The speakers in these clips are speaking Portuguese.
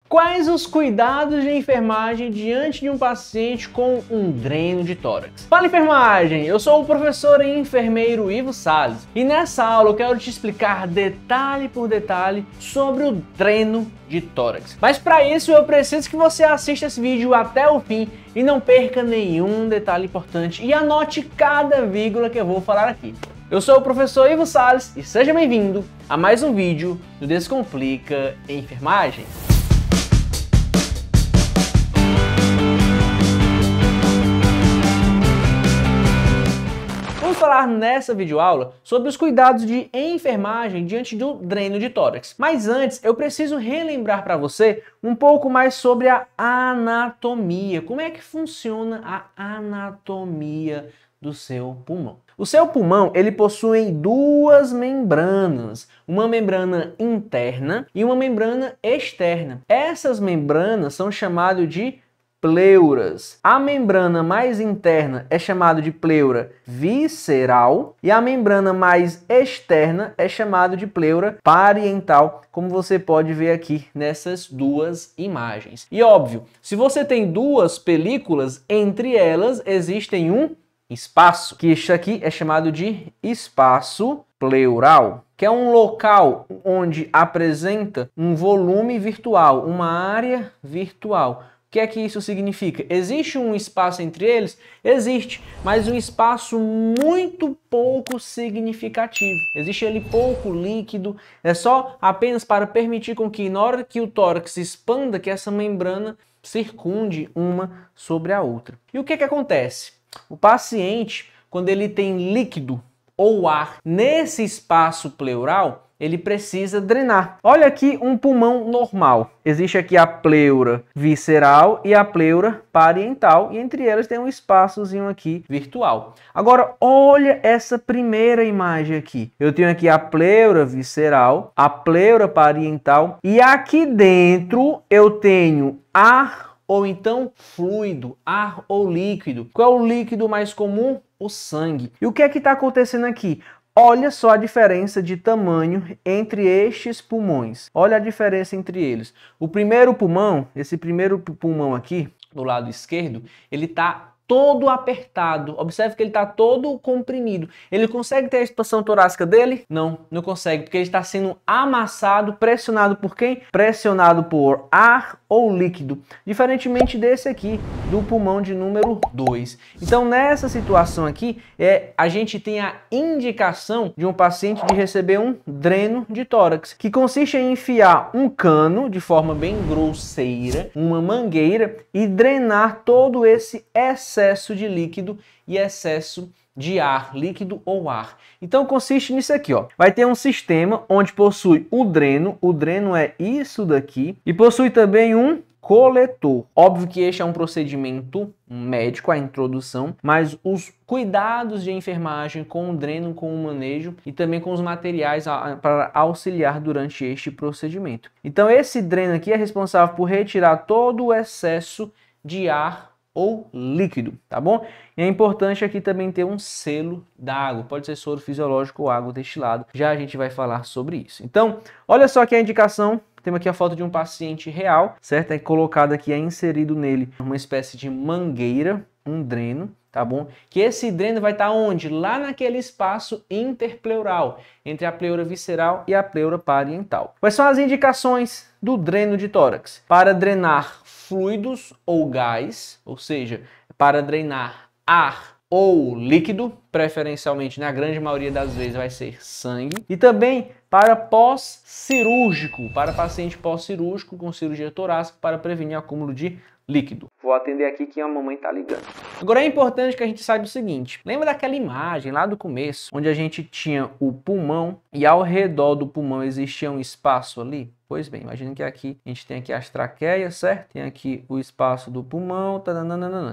Quais os cuidados de enfermagem diante de um paciente com um dreno de tórax? Fala, enfermagem! Eu sou o professor e enfermeiro Ivo Salles e nessa aula eu quero te explicar detalhe por detalhe sobre o dreno de tórax. Mas para isso eu preciso que você assista esse vídeo até o fim e não perca nenhum detalhe importante e anote cada vírgula que eu vou falar aqui. Eu sou o professor Ivo Salles e seja bem-vindo a mais um vídeo do Descomplica Enfermagem. Vamos falar nessa videoaula sobre os cuidados de enfermagem diante do dreno de tórax. Mas antes, eu preciso relembrar para você um pouco mais sobre a anatomia. Como é que funciona a anatomia do seu pulmão? O seu pulmão, ele possui duas membranas, uma membrana interna e uma membrana externa. Essas membranas são chamadas de pleuras. A membrana mais interna é chamada de pleura visceral e a membrana mais externa é chamada de pleura parietal, como você pode ver aqui nessas duas imagens. E óbvio, se você tem duas películas, entre elas existem um espaço, que isso aqui é chamado de espaço pleural, que é um local onde apresenta um volume virtual, uma área virtual. O que é que isso significa? Existe um espaço entre eles? Existe, mas um espaço muito pouco significativo. Existe ali pouco líquido, é só apenas para permitir com que na hora que o tórax se expanda, que essa membrana circunde uma sobre a outra. E o que é que acontece? O paciente, quando ele tem líquido ou ar nesse espaço pleural, ele precisa drenar. Olha aqui um pulmão normal. Existe aqui a pleura visceral e a pleura parietal, e entre elas tem um espaçozinho aqui virtual. Agora, olha essa primeira imagem aqui. Eu tenho aqui a pleura visceral, a pleura parietal, e aqui dentro eu tenho ar ou então fluido, ar ou líquido. Qual é o líquido mais comum? O sangue. E o que é que está acontecendo aqui? Olha só a diferença de tamanho entre estes pulmões. Olha a diferença entre eles. O primeiro pulmão, esse primeiro pulmão aqui, do lado esquerdo, ele está todo apertado. Observe que ele está todo comprimido. Ele consegue ter a expansão torácica dele? Não, não consegue, porque ele está sendo amassado, pressionado por quem? Pressionado por ar ou líquido. Diferentemente desse aqui, do pulmão de número 2. Então, nessa situação aqui, a gente tem a indicação de um paciente de receber um dreno de tórax, que consiste em enfiar um cano de forma bem grosseira, uma mangueira, e drenar todo esse excesso de líquido e excesso de ar, líquido ou ar. Então consiste nisso aqui, ó. Vai ter um sistema onde possui o dreno é isso daqui, e possui também um coletor. Óbvio que este é um procedimento médico, a introdução, mas os cuidados de enfermagem com o dreno, com o manejo e também com os materiais para auxiliar durante este procedimento. Então esse dreno aqui é responsável por retirar todo o excesso de ar ou líquido, tá bom? E é importante aqui também ter um selo d'água, pode ser soro fisiológico ou água destilada, já a gente vai falar sobre isso. Então, olha só aqui a indicação, temos aqui a foto de um paciente real, certo? É colocado aqui, é inserido nele uma espécie de mangueira, um dreno, tá bom? Que esse dreno vai estar onde? Lá naquele espaço interpleural, entre a pleura visceral e a pleura parietal. Quais são as indicações do dreno de tórax? Para drenar fluidos ou gás, ou seja, para drenar ar ou líquido, preferencialmente na grande maioria das vezes vai ser sangue, e também para pós-cirúrgico, para paciente pós-cirúrgico com cirurgia torácica para prevenir acúmulo de líquido. Vou atender aqui que a mamãe tá ligando. Agora é importante que a gente saiba o seguinte, lembra daquela imagem lá do começo, onde a gente tinha o pulmão e ao redor do pulmão existia um espaço ali? Pois bem, imagina que aqui a gente tem aqui as traqueias, certo? Tem aqui o espaço do pulmão,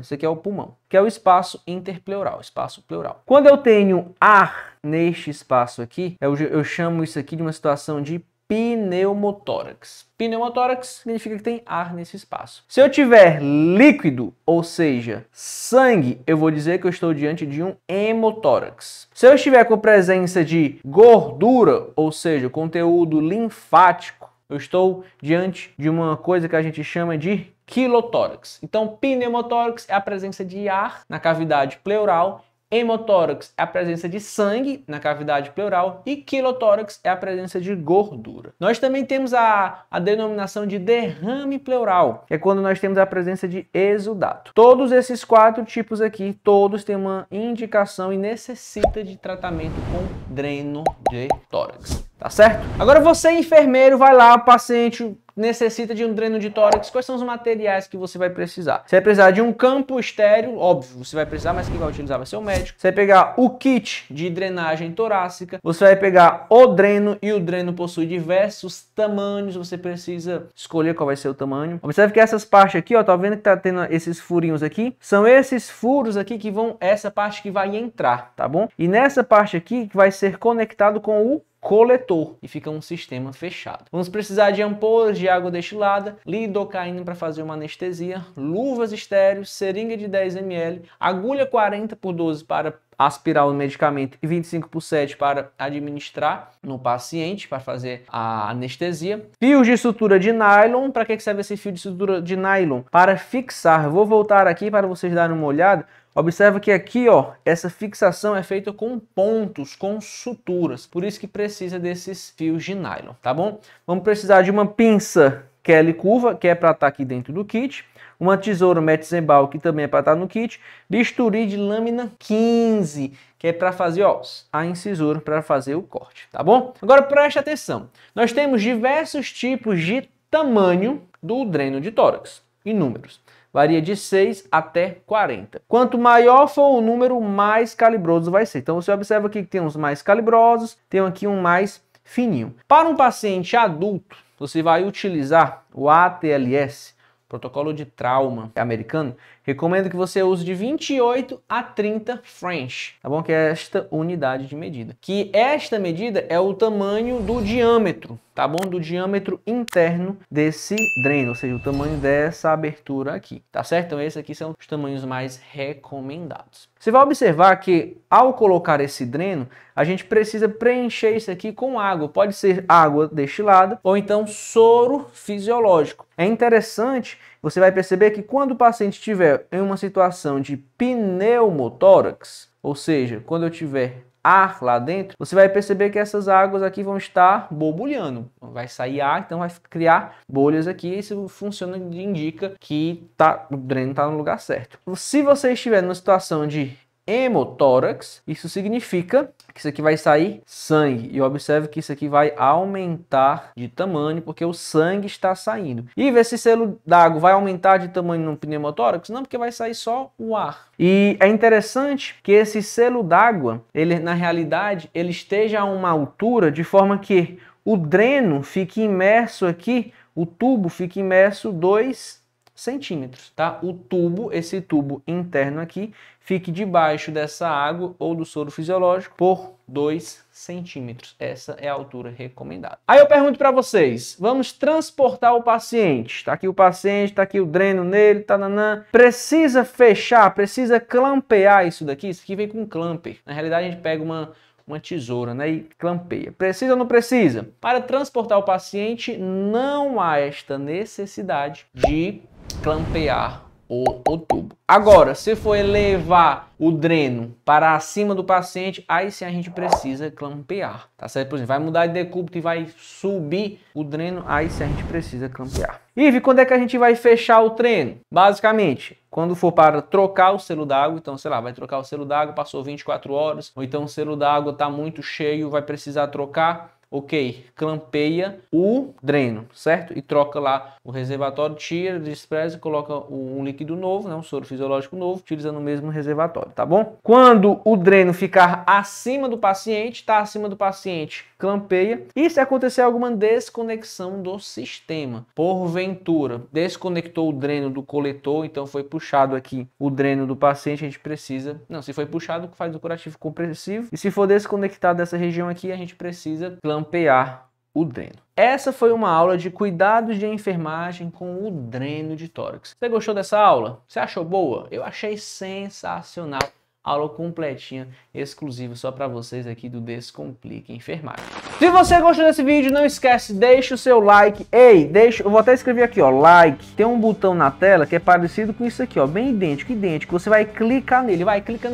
isso aqui é o pulmão, que é o espaço interpleural, espaço pleural. Quando eu tenho ar neste espaço aqui, eu chamo isso aqui de uma situação de pneumotórax. Pneumotórax significa que tem ar nesse espaço. Se eu tiver líquido, ou seja, sangue, eu vou dizer que eu estou diante de um hemotórax. Se eu estiver com presença de gordura, ou seja, conteúdo linfático, eu estou diante de uma coisa que a gente chama de quilotórax. Então, pneumotórax é a presença de ar na cavidade pleural, hemotórax é a presença de sangue na cavidade pleural e quilotórax é a presença de gordura. Nós também temos a denominação de derrame pleural, que é quando nós temos a presença de exudato. Todos esses 4 tipos aqui, todos têm uma indicação e necessita de tratamento com dreno de tórax. Tá certo? Agora você, enfermeiro, vai lá, paciente necessita de um dreno de tórax, quais são os materiais que você vai precisar? Você vai precisar de um campo estéril, óbvio, você vai precisar, mas quem vai utilizar vai ser o médico. Você vai pegar o kit de drenagem torácica, você vai pegar o dreno, e o dreno possui diversos tamanhos, você precisa escolher qual vai ser o tamanho. Observe que essas partes aqui, ó, tá vendo que tá tendo esses furinhos aqui? São esses furos aqui que vão, essa parte que vai entrar, tá bom? E nessa parte aqui que vai ser conectado com o coletor e fica um sistema fechado. Vamos precisar de ampolas de água destilada, lidocaína para fazer uma anestesia, luvas estéreis, seringa de 10 ml, agulha 40x12 para aspirar o medicamento e 25x7 para administrar no paciente para fazer a anestesia. Fios de sutura de nylon. Para que serve esse fio de sutura de nylon? Para fixar. Eu vou voltar aqui para vocês darem uma olhada. Observa que aqui, ó, essa fixação é feita com pontos, com suturas. Por isso que precisa desses fios de nylon, tá bom? Vamos precisar de uma pinça Kelly curva, que é para estar aqui dentro do kit. Uma tesoura Metzenbaum, que também é para estar no kit. Bisturi de lâmina 15, que é para fazer, ó, a incisura, para fazer o corte, tá bom? Agora preste atenção. Nós temos diversos tipos de tamanho do dreno de tórax, inúmeros. Varia de 6 até 40. Quanto maior for o número, mais calibroso vai ser. Então você observa aqui que tem uns mais calibrosos, tem aqui um mais fininho. Para um paciente adulto, você vai utilizar o ATLS, protocolo de trauma americano. Recomendo que você use de 28 a 30 French, tá bom? Que é esta unidade de medida. Que esta medida é o tamanho do diâmetro, tá bom? Do diâmetro interno desse dreno, ou seja, o tamanho dessa abertura aqui, tá certo? Então esses aqui são os tamanhos mais recomendados. Você vai observar que ao colocar esse dreno, a gente precisa preencher isso aqui com água. Pode ser água destilada ou então soro fisiológico. É interessante, você vai perceber que quando o paciente estiver em uma situação de pneumotórax, ou seja, quando eu tiver ar lá dentro, você vai perceber que essas águas aqui vão estar borbulhando. Vai sair ar, então vai criar bolhas aqui. Isso funciona e indica que o dreno está no lugar certo. Se você estiver numa situação de hemotórax, isso significa que isso aqui vai sair sangue. E observe que isso aqui vai aumentar de tamanho, porque o sangue está saindo. E esse selo d'água vai aumentar de tamanho no pneumotórax? Não, porque vai sair só o ar. E é interessante que esse selo d'água, ele na realidade, ele esteja a uma altura de forma que o dreno fique imerso aqui, o tubo fique imerso 2 centímetros, tá? O tubo, esse tubo interno aqui, fique debaixo dessa água ou do soro fisiológico por 2 centímetros. Essa é a altura recomendada. Aí eu pergunto para vocês, vamos transportar o paciente. Tá aqui o paciente, tá aqui o dreno nele, tananã. Precisa fechar, precisa clampear isso daqui? Isso aqui vem com clamper. Na realidade a gente pega uma tesoura, né, e clampeia. Precisa ou não precisa? Para transportar o paciente, não há esta necessidade de clampear o tubo. Agora, se for levar o dreno para acima do paciente, aí sim a gente precisa clampear, tá certo? Por exemplo, vai mudar de decúbito e vai subir o dreno, aí sim a gente precisa clampear. Ive, quando é que a gente vai fechar o dreno? Basicamente, quando for para trocar o selo d'água, então, sei lá, vai trocar o selo d'água, passou 24 horas, ou então o selo d'água está muito cheio, vai precisar trocar. Ok, clampeia o dreno, certo? E troca lá o reservatório, tira, despreza, coloca um líquido novo, né? Um soro fisiológico novo, utilizando o mesmo reservatório, tá bom? Quando o dreno ficar acima do paciente, está acima do paciente, clampeia. E se acontecer alguma desconexão do sistema, porventura, desconectou o dreno do coletor, então foi puxado aqui o dreno do paciente, a gente precisa... Não, se foi puxado, faz o curativo compressivo. E se for desconectado dessa região aqui, a gente precisa clampear o dreno. Essa foi uma aula de cuidados de enfermagem com o dreno de tórax. Você gostou dessa aula? Você achou boa? Eu achei sensacional. aula completinha, exclusiva só para vocês aqui do Descomplica Enfermagem. Se você gostou desse vídeo, não esquece, deixa o seu like. Ei, eu vou até escrever aqui, ó, like. Tem um botão na tela que é parecido com isso aqui, ó, bem idêntico. Você vai clicar nele, clica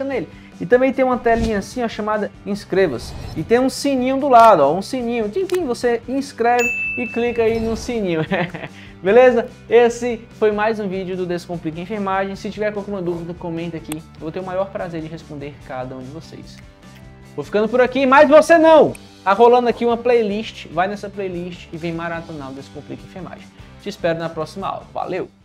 nele. E também tem uma telinha assim, ó, chamada inscreva-se. E tem um sininho do lado, ó, um sininho. Tim, você inscreve e clica aí no sininho. Beleza? Esse foi mais um vídeo do Descomplica Enfermagem. Se tiver alguma dúvida, comenta aqui. Eu vou ter o maior prazer de responder cada um de vocês. Vou ficando por aqui, mas você não! Tá rolando aqui uma playlist. Vai nessa playlist e vem maratonar o Descomplica Enfermagem. Te espero na próxima aula. Valeu!